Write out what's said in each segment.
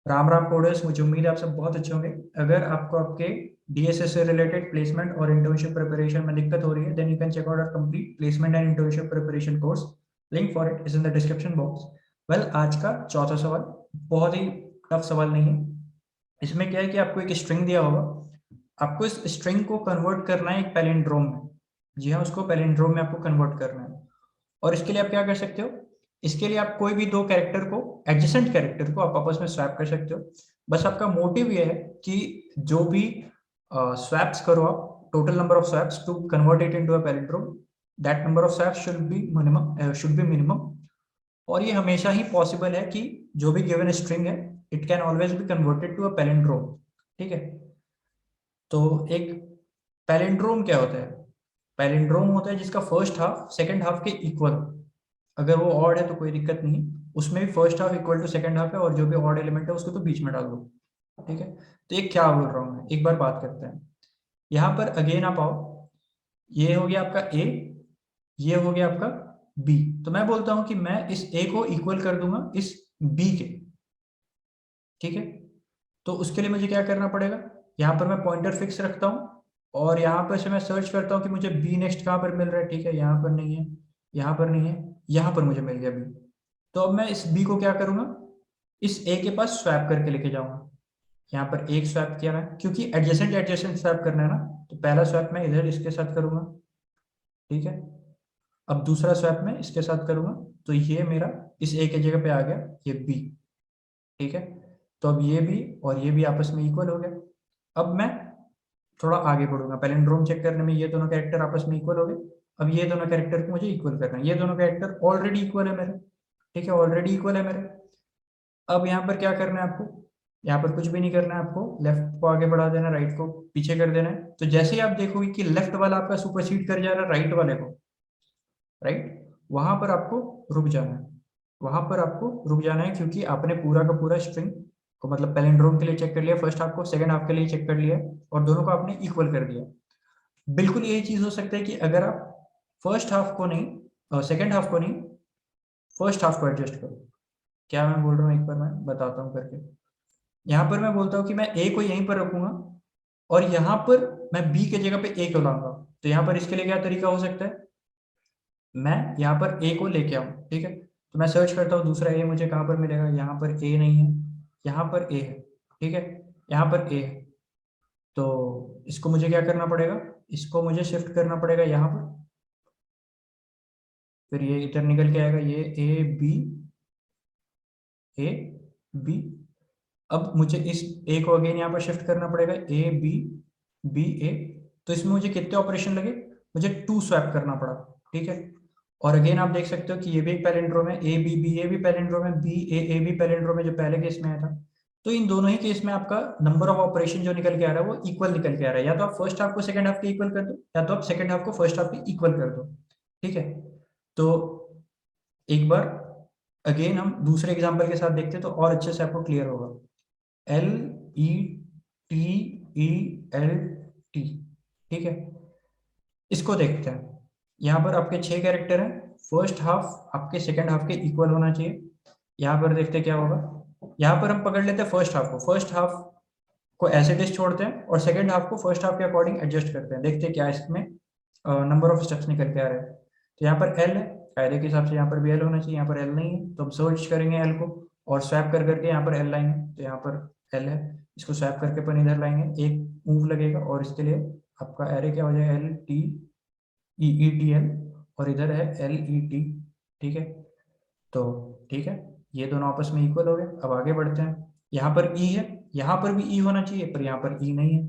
Ram Ram coders, मुझे उम्मीद है आप सब बहुत अच्छे होंगे। अगर आपको आपके डीएसएस से रिलेटेड प्लेसमेंट और इंटर्नशिप प्रिपरेशन में दिक्कत हो रही है, then you can check out our complete placement and internship preparation course. Link for it is in the description box. Well, आज का चौथा सवाल बहुत ही टफ सवाल नहीं है। इसमें क्या है कि आपको एक स्ट्रिंग दिया होगा, आपको इस स्ट्रिंग को कन्वर्ट करना है एक पैलिंड्रोम में। जी हाँ, उसको पैलिंड्रोम में आपको कन्वर्ट करना है। और इसके लिए आप क्या कर सकते हो, इसके लिए आप कोई भी दो कैरेक्टर को, एडजेसेंट कैरेक्टर को आप आपस में स्वैप कर सकते हो। बस आपका मोटिव ये है कि जो भी स्वैप्स करो आप, total number of swaps to convert it into a palindrome, that number of swaps should be minimum. और ये हमेशा ही पॉसिबल है कि जो भी गिवन स्ट्रिंग है, it can always be converted to a palindrome. ठीक है। तो एक पैलिंड्रोम क्या होता है? पैलिंड्रोम होता है जिसका फर्स्ट हाफ सेकंड हाफ के इक्वल। अगर वो ऑड है तो कोई दिक्कत नहीं, उसमें भी first half equal to second half है, और जो भी ऑड एलिमेंट है उसको तो बीच में डाल दो। ठीक है। तो ये क्या बोल रहा हूँ मैं, एक बार बात करते हैं। यहाँ पर अगेन आप आओ, ये हो गया आपका ए, ये हो गया आपका बी। तो मैं बोलता हूँ कि मैं इस ए को इक्वल कर दूंगा इस बी के। ठीक है। तो उसके लिए मुझे क्या करना पड़ेगा, यहाँ पर मैं पॉइंटर फिक्स रखता हूँ, और यहाँ पर से मैं सर्च करता हूँ कि मुझे बी नेक्स्ट कहाँ पर मिल रहा है। ठीक है, यहाँ पर नहीं है, यहाँ पर नहीं है, यहाँ पर मुझे मिल गया बी। तो अब मैं इस बी को क्या करूंगा, इस ए के पास स्वैप करके लेके जाऊंगा। यहाँ पर एक स्वैप किया मैं, क्योंकि एडजेसेंट एडजेसेंट स्वैप करना है ना, तो पहला स्वैप मैं इधर इसके साथ करूंगा। ठीक है। अब दूसरा स्वैप मैं इसके साथ करूंगा, तो ये मेरा इस ए के जगह पे आ गया ये बी। ठीक है। तो अब ये भी और ये भी आपस में इक्वल हो गया। अब मैं थोड़ा आगे बढ़ूंगा, पैलिंड्रोम चेक करने में ये दोनों कैरेक्टर आपस में इक्वल हो गए। अब ये दोनों कैरेक्टर को मुझे इक्वल करना है, ये दोनों कैरेक्टर ऑलरेडी इक्वल है मेरे। ठीक है, ऑलरेडी इक्वल है मेरे। अब यहाँ पर क्या करना है आपको, यहाँ पर कुछ भी नहीं करना है आपको, लेफ्ट को आगे बढ़ा देना, राइट को पीछे कर देना है। तो जैसे ही आप देखोगे कि लेफ्ट वाला आपका सुपरसीड कर जा रहा है राइट वाले को, राइट, वहां पर आपको रुक जाना है। वहां पर आपको रुक जाना है, क्योंकि आपने पूरा का पूरा स्ट्रिंग को, मतलब पैलिंड्रोम के लिए चेक कर लिया, फर्स्ट हाफ को सेकंड हाफ के लिए चेक कर लिया, और दोनों को आपने इक्वल कर दिया। बिल्कुल यही चीज हो सकता है कि अगर आप फर्स्ट हाफ को नहीं, सेकंड हाफ को नहीं, फर्स्ट हाफ को एडजस्ट करो। क्या मैं बोल रहा हूँ, एक बार मैं बताता हूँ करके। यहाँ पर मैं बोलता हूँ कि मैं ए को यहीं पर रखूंगा, और यहाँ पर मैं बी के जगह पे ए को लाऊंगा। तो यहाँ पर इसके लिए क्या तरीका हो सकता है, मैं यहाँ पर ए को लेके आऊँ। ठीक है। तो मैं सर्च करता हूँ दूसरा ए मुझे कहाँ पर मिलेगा, यहाँ पर ए नहीं है, यहाँ पर ए है। ठीक है, यहाँ पर ए है। तो इसको मुझे क्या करना पड़ेगा, इसको मुझे शिफ्ट करना पड़ेगा यहाँ पर। फिर ये इधर निकल के आएगा, ये ए बी, ए बी। अब मुझे इस ए को अगेन यहाँ पर शिफ्ट करना पड़ेगा, ए बी, बी ए। तो इसमें मुझे कितने ऑपरेशन लगे, मुझे टू स्वैप करना पड़ा। ठीक है। और अगेन आप देख सकते हो कि ये भी एक पैलिंड्रोम है, ए बी बी ए भी पैलिंड्रोम है, बी ए भी पैलिंड्रोम है, जो पहले केस में आया था। तो इन दोनों ही केस में आपका नंबर ऑफ ऑपरेशन जो निकल के आ रहा है वो इक्वल निकल के आ रहा है। या तो आप फर्स्ट हाफ को सेकंड हाफ के इक्वल कर दो, या तो आप सेकंड हाफ को फर्स्ट हाफ के इक्वल कर दो। ठीक है। तो एक बार अगेन हम दूसरे एग्जांपल के साथ देखते हैं, तो और अच्छे से आपको क्लियर होगा। L E T E L T. ठीक है। इसको देखते हैं। यहाँ पर आपके 6 कैरेक्टर हैं, फर्स्ट हाफ आपके सेकंड हाफ के इक्वल होना चाहिए। यहाँ पर देखते हैं क्या होगा। यहाँ पर हम पकड़ लेते हैं फर्स्ट हाफ को, फर्स्ट हाफ को एज इट इज छोड़ते हैं, और सेकंड हाफ को फर्स्ट हाफ के अकॉर्डिंग एडजस्ट करते हैं। देखते हैं क्या इसमें नंबर ऑफ स्टेप्स निकल के आ रहे हैं। तो यहाँ पर एल है, कायदे के हिसाब से यहाँ पर भी एल होना चाहिए, यहाँ पर एल नहीं है, तो हम सर्च करेंगे एल को, और स्वैप कर करके यहाँ पर एल लाएंगे। तो यहाँ पर एल है, इसको स्वैप करके अपन इधर लाएंगे, एक मूव लगेगा, और इसके लिए आपका एरे क्या हो जाएगा, L T E E T L, और इधर है एल ई टी। ठीक है। तो ठीक है, ये दोनों आपस में इक्वल हो गए। अब आगे बढ़ते हैं। यहाँ पर ई है, यहाँ पर भी ई होना चाहिए, पर यहाँ पर ई नहीं है।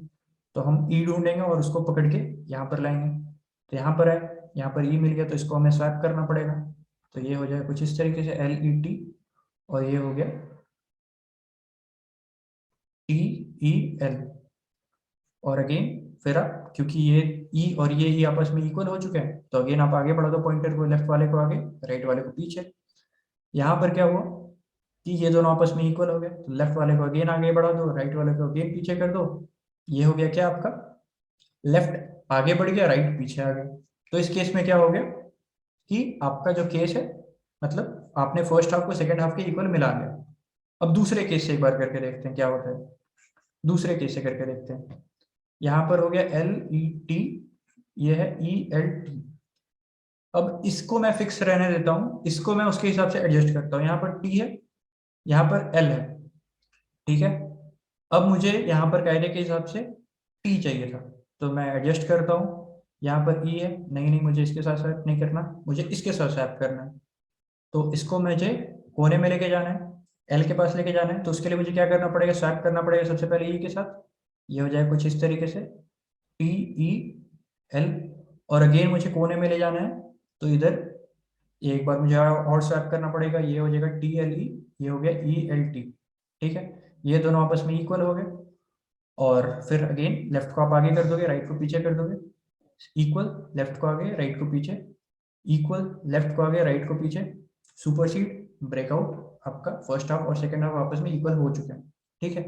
तो हम ई ढूंढेंगे और उसको पकड़ के यहाँ पर लाएंगे। तो यहाँ पर है, यहाँ पर ई मिल गया, तो इसको हमें स्वैप करना पड़ेगा। तो ये हो जाएगा कुछ इस तरीके से, एल ई टी, और ये हो गया टी ई एल। और अगेन फिर आप, क्योंकि ये ई और ये ई आपस में इक्वल हो चुके हैं, तो अगेन आप आगे बढ़ा दो पॉइंटर को, लेफ्ट वाले को आगे, राइट वाले को पीछे। यहाँ पर क्या हुआ कि ये दोनों आपस में इक्वल हो गए, तो लेफ्ट वाले को अगेन आगे बढ़ा दो, राइट वाले को अगेन पीछे कर दो। ये हो गया क्या आपका, लेफ्ट आगे बढ़ गया, राइट पीछे आ गया। तो इस केस में क्या हो गया कि आपका जो केस है, मतलब आपने फर्स्ट हाफ को सेकंड हाफ के इक्वल मिला लिया। अब दूसरे केस से एक बार करके देखते हैं क्या होता है। दूसरे केस से करके देखते हैं। यहाँ पर हो गया LET, ये है ELT। अब इसको मैं फिक्स रहने देता हूँ, इसको मैं उसके हिसाब से एडजस्ट करता हूँ। यहाँ पर T है, यहाँ पर L है, ठीक है। अब मुझे यहाँ पर कायदे के हिसाब से T चाहिए था, तो मैं एडजस्ट करता हूँ। यहाँ पर E है, नहीं नहीं मुझे इसके साथ स्वैप नहीं करना, मुझे इसके साथ स्वैप करना है। तो इसको मुझे कोने में लेके जाना है, L के पास लेके जाना है। तो उसके लिए मुझे क्या करना पड़ेगा, स्वैप करना पड़ेगा सबसे पहले E के साथ। ये हो जाए कुछ इस तरीके से TEL, और अगेन मुझे कोने में ले जाना है, तो इधर एक बार मुझे और स्वैप करना पड़ेगा। ये हो जाएगा TLE, ये हो गया ELT, ठीक है। ये दोनों आपस में इक्वल हो गए। और फिर अगेन लेफ्ट को आप आगे कर दोगे, राइट को पीछे कर दोगे। इक्वल, लेफ्ट को आगे राइट को पीछे, इक्वल, लेफ्ट को आगे राइट को पीछे, सुपरसीड, ब्रेकआउट। आपका फर्स्ट हाफ और सेकंड हाफ आपस में इक्वल हो चुके हैं, ठीक है।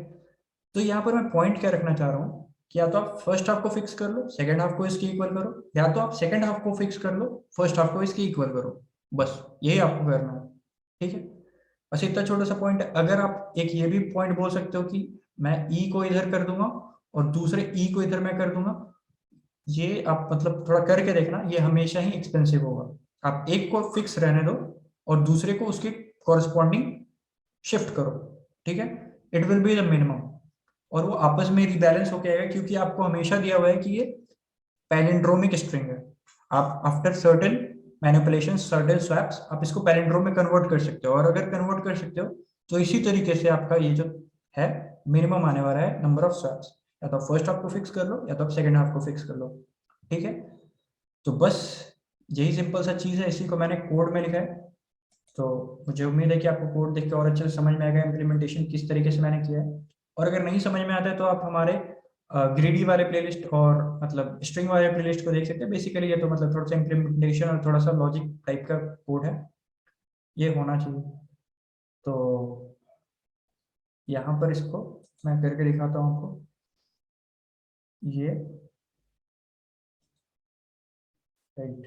तो यहाँ पर मैं पॉइंट क्या रखना चाह रहा हूँ कि या तो आप फर्स्ट हाफ को फिक्स कर लो, सेकंड हाफ को इसके इक्वल करो, या तो आप सेकंड हाफ को फिक्स कर लो, फर्स्ट हाफ को इसके इक्वल करो। बस यही आपको करना है, ठीक है। बस इतना छोटा सा पॉइंट है। अगर आप एक ये भी पॉइंट बोल सकते हो कि मैं ई को इधर कर दूंगा और दूसरे ई को इधर मैं कर दूंगा, ये आप मतलब थोड़ा करके देखना, ये हमेशा ही एक्सपेंसिव होगा। आप एक को फिक्स रहने दो और दूसरे को उसके कॉरस्पॉन्डिंग शिफ्ट करो, ठीक है। It will be the minimum, और वो आपस में रिबैलेंस होके आएगा, क्योंकि आपको हमेशा दिया हुआ है कि ये पैलिंड्रोमिक स्ट्रिंग है। आप after certain manipulation, certain swaps, आप इसको पैलिंड्रोम में कन्वर्ट कर सकते हो, और अगर कन्वर्ट कर सकते हो तो इसी तरीके से आपका ये जो है मिनिमम आने वाला है नंबर ऑफ स्वैप्स। या तो फर्स्ट हाफ को फिक्स कर लो, या तो सेकंड हाफ को फिक्स कर लो, ठीक है। तो बस यही सिंपल सा चीज़ है, इसी को मैंने कोड में लिखा है। तो मुझे उम्मीद है कि आपको कोड देख के और अच्छे से समझ में आएगा इम्प्लीमेंटेशन किस तरीके से मैंने किया है। और अगर नहीं समझ में आता है तो आप हमारे ग्रीडी वाले प्लेलिस्ट और मतलब स्ट्रिंग वाले प्लेलिस्ट को देख सकते हैं। बेसिकली ये तो मतलब थोड़ा सा इम्प्लीमेंटेशन और थोड़ा सा लॉजिक टाइप का कोड है, ये होना चाहिए। तो यहाँ पर इसको मैं करके दिखाता हूँ आपको। ये राइट,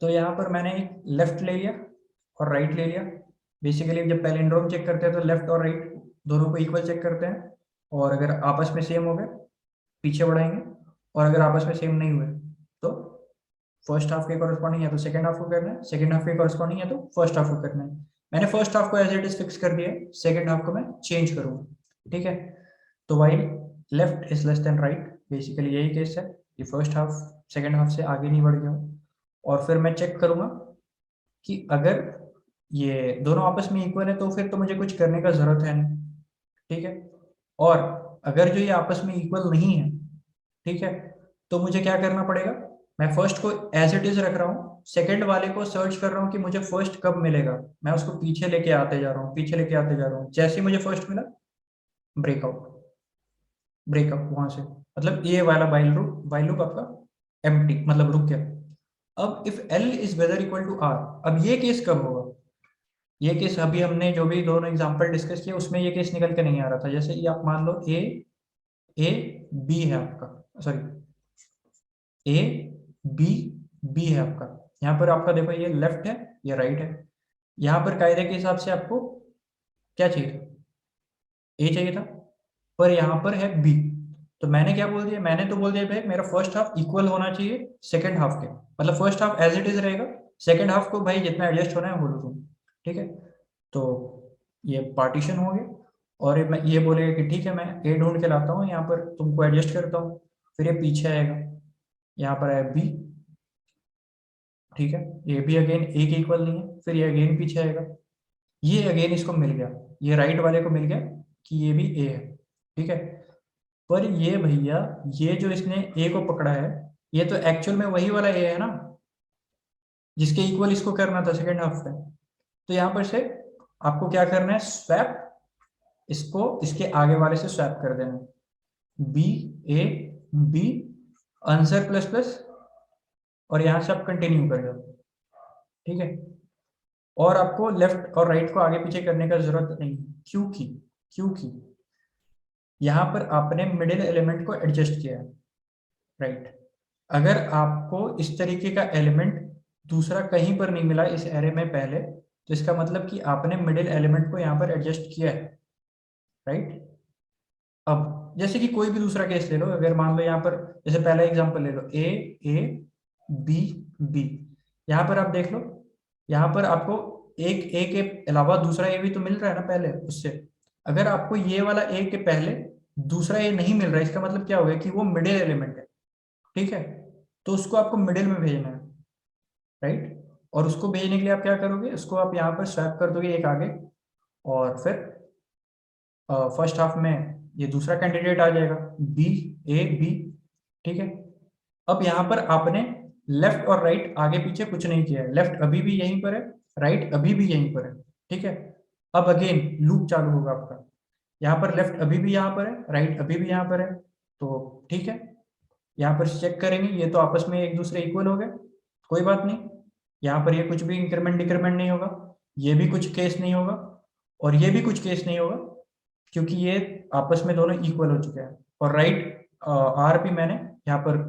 तो यहाँ पर मैंने एक लेफ्ट ले लिया और राइट ले लिया। बेसिकली जब पैलिंड्रोम चेक करते हैं तो लेफ्ट और राइट दोनों को इक्वल चेक करते हैं, और अगर आपस में सेम हो गए पीछे बढ़ाएंगे, और अगर आपस में सेम नहीं हुए तो फर्स्ट हाफ के कॉरस्पॉन्डिंग या तो सेकंड हाफ को करना है, सेकंड हाफ के कॉरस्पॉन्डिंग या तो फर्स्ट हाफ को करना है। मैंने फर्स्ट हाफ को एज इट इज फिक्स कर दिया है, सेकंड हाफ को मैं चेंज करूंगा, ठीक है। तो while left is less than right, basically यही केस है कि फर्स्ट हाफ सेकंड हाफ से आगे नहीं बढ़ गया हो। और फिर मैं चेक करूंगा कि अगर ये दोनों आपस में इक्वल है तो फिर तो मुझे कुछ करने का जरूरत है नहीं, ठीक है। और अगर जो ये आपस में इक्वल नहीं है, ठीक है, तो मुझे क्या करना पड़ेगा, मैं फर्स्ट को एज इट इज रख रहा हूँ, सेकंड वाले को सर्च कर रहा हूँ कि मुझे फर्स्ट कब मिलेगा। मैं उसको पीछे लेके आते जा रहा हूँ, पीछे लेके आते जा रहा हूँ। जैसे ही मुझे फर्स्ट मिला, ब्रेकआउट, ब्रेकअप वहां से, मतलब ये वाला वाइल लूप आपका एम्प्टी मतलब रुक गया। अब if L is whether equal to R, अब ये केस कब होगा, ये केस अभी हमने जो भी दोनों एग्जांपल डिस्कस किए उसमें ये केस निकल के नहीं आ रहा था। जैसे ये आप मान लो ए बी है आपका, सॉरी ए बी बी है आपका। यहाँ पर आपका देखो ये लेफ्ट है, ये राइट है। यहाँ पर कायदे के हिसाब से आपको क्या चाहिए था, ए चाहिए था, पर यहाँ पर है बी। तो मैंने क्या बोल दिया, मैंने तो बोल दिया भाई मेरा फर्स्ट हाफ इक्वल होना चाहिए सेकंड हाफ के, मतलब first half as it is रहेगा, सेकंड हाफ को भाई जितना एडजस्ट होना है बोलो तुम, ठीक है। तो ये पार्टीशन हो गया, और ये बोलेगा कि ठीक है मैं ए ढूंढ के लाता हूँ यहाँ पर तुमको एडजस्ट करता हूँ। फिर ये पीछे आएगा, यहाँ पर है बी, ठीक है। ये भी अगेन ए के इक्वल नहीं है, फिर ये अगेन पीछे आएगा। ये अगेन इसको मिल गया, ये राइट वाले को मिल गया कि ये भी ए है, ठीक है। पर ये भैया ये जो इसने ए को पकड़ा है, ये तो एक्चुअल में वही वाला ए है ना जिसके इक्वल इसको करना था सेकेंड हाफ में। तो यहाँ पर से आपको क्या करना है, स्वैप, इसको इसके आगे वाले से स्वैप कर देना, B A B, answer plus plus, और यहां से आप कंटिन्यू कर जाओ, ठीक है। और आपको लेफ्ट और राइट को आगे पीछे करने का जरूरत नहीं, क्योंकि क्योंकि यहाँ पर आपने मिडिल एलिमेंट को एडजस्ट किया है, राइट। अगर आपको इस तरीके का एलिमेंट दूसरा कहीं पर नहीं मिला इस एरे में पहले, तो इसका मतलब कि आपने मिडिल एलिमेंट को यहाँ पर एडजस्ट किया है, राइट। अब जैसे कि कोई भी दूसरा केस ले लो, अगर मान लो यहाँ पर जैसे पहला एग्जांपल ले लो ए बी बी, यहाँ पर आप देख लो, यहाँ पर आपको एक ए के अलावा दूसरा ए भी तो मिल रहा है ना पहले उससे। अगर आपको ये वाला ए के पहले दूसरा ए नहीं मिल रहा है, इसका मतलब क्या हो गया कि वो मिडिल एलिमेंट है, ठीक है। तो उसको आपको मिडिल में भेजना है, राइट। और उसको भेजने के लिए आप क्या करोगे, उसको आप यहाँ पर स्वैप कर दोगे एक आगे, और फिर फर्स्ट हाफ में ये दूसरा कैंडिडेट आ जाएगा बी ए बी, ठीक है। अब यहाँ पर आपने लेफ्ट और राइट आगे पीछे कुछ नहीं किया है, लेफ्ट अभी भी यहीं पर है, राइट अभी भी यहीं पर है, ठीक है। अब अगेन लूप चालू होगा आपका, यहाँ पर लेफ्ट अभी भी यहाँ पर है, राइट अभी भी यहाँ पर है, तो ठीक है। यहाँ पर चेक करेंगे ये तो आपस में एक दूसरे इक्वल हो गए, कोई बात नहीं। यहाँ पर ये कुछ भी इंक्रीमेंट डिक्रीमेंट नहीं होगा, ये भी कुछ केस नहीं होगा, और ये भी कुछ केस नहीं होगा, क्योंकि ये आपस में दोनों इक्वल हो चुके हैं। और राइट आर भी मैंने यहाँ पर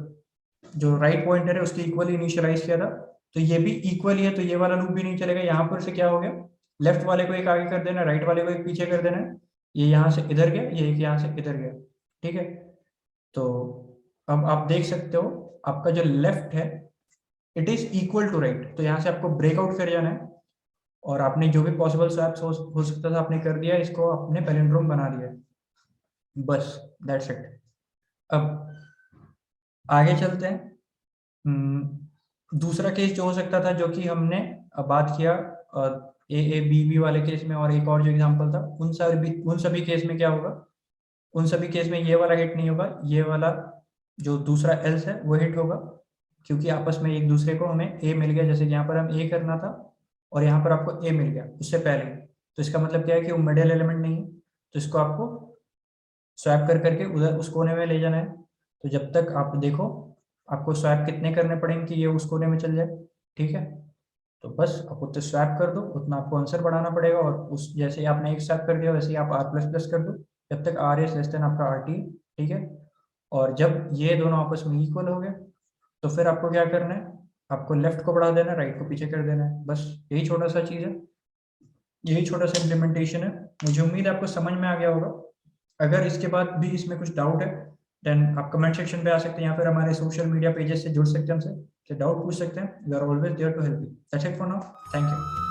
जो राइट पॉइंटर है उसके इक्वल इनिशियलाइज किया था, तो ये भी इक्वल ही है, तो ये वाला लूप भी नहीं चलेगा। यहाँ पर से क्या हो गया, लेफ्ट वाले को एक आगे कर देना, राइट वाले को एक पीछे कर देना है, ये यहाँ से इधर गया, ये एक यहाँ से इधर गया, ठीक है। तो अब आप देख सकते हो आपका जो लेफ्ट है it is equal to right, तो यहाँ से आपको ब्रेकआउट कर जाना है, और आपने जो भी पॉसिबल स्वैप्स हो सकता था आपने कर दिया, इसको आपने पैलिंड्रोम बना दिया, बस दैट्स इट। अब आगे चलते हैं। दूसरा केस जो हो सकता था, जो कि हमने बात किया ए बी बी वाले केस में, और एक और जो एग्जांपल था, उन सभी केस में क्या होगा, उन सभी केस में ये वाला हिट नहीं होगा, ये वाला जो दूसरा एल्स है वो हिट होगा, क्योंकि आपस में एक दूसरे को हमें ए मिल गया, जैसे कि यहाँ पर हम ए करना था और यहाँ पर आपको ए मिल गया उससे पहले, तो इसका मतलब क्या है कि वो मिडिल एलिमेंट नहीं है, तो इसको आपको स्वैप कर करके उधर उस कोने में ले जाना है। तो जब तक आप देखो आपको स्वैप कितने करने पड़ेंगे कि ये उस कोने में चल जाए, ठीक है। तो बस आप उतने स्वैप कर दो, उतना आपको आंसर बढ़ाना पड़ेगा, और उस जैसे ही आपने एक स्वैप कर दिया वैसे ही आप आर प्लस प्लस कर दो, जब तक आर इज लेस देन आपका आर टी, ठीक है। और जब ये दोनों आपस में इक्वल हो गए तो फिर आपको क्या करना है, आपको लेफ्ट को बढ़ा देना है, राइट को पीछे कर देना है, बस यही छोटा सा चीज़ है, यही छोटा सा इम्प्लीमेंटेशन है। मुझे उम्मीद है आपको समझ में आ गया होगा। अगर इसके बाद भी इसमें कुछ डाउट है देन आप कमेंट सेक्शन पे आ सकते हैं, या फिर हमारे सोशल मीडिया पेजेस से जुड़ सकते हैं, हमसे डाउट पूछ सकते हैं। We are always there to help you. That's it for now, thank you.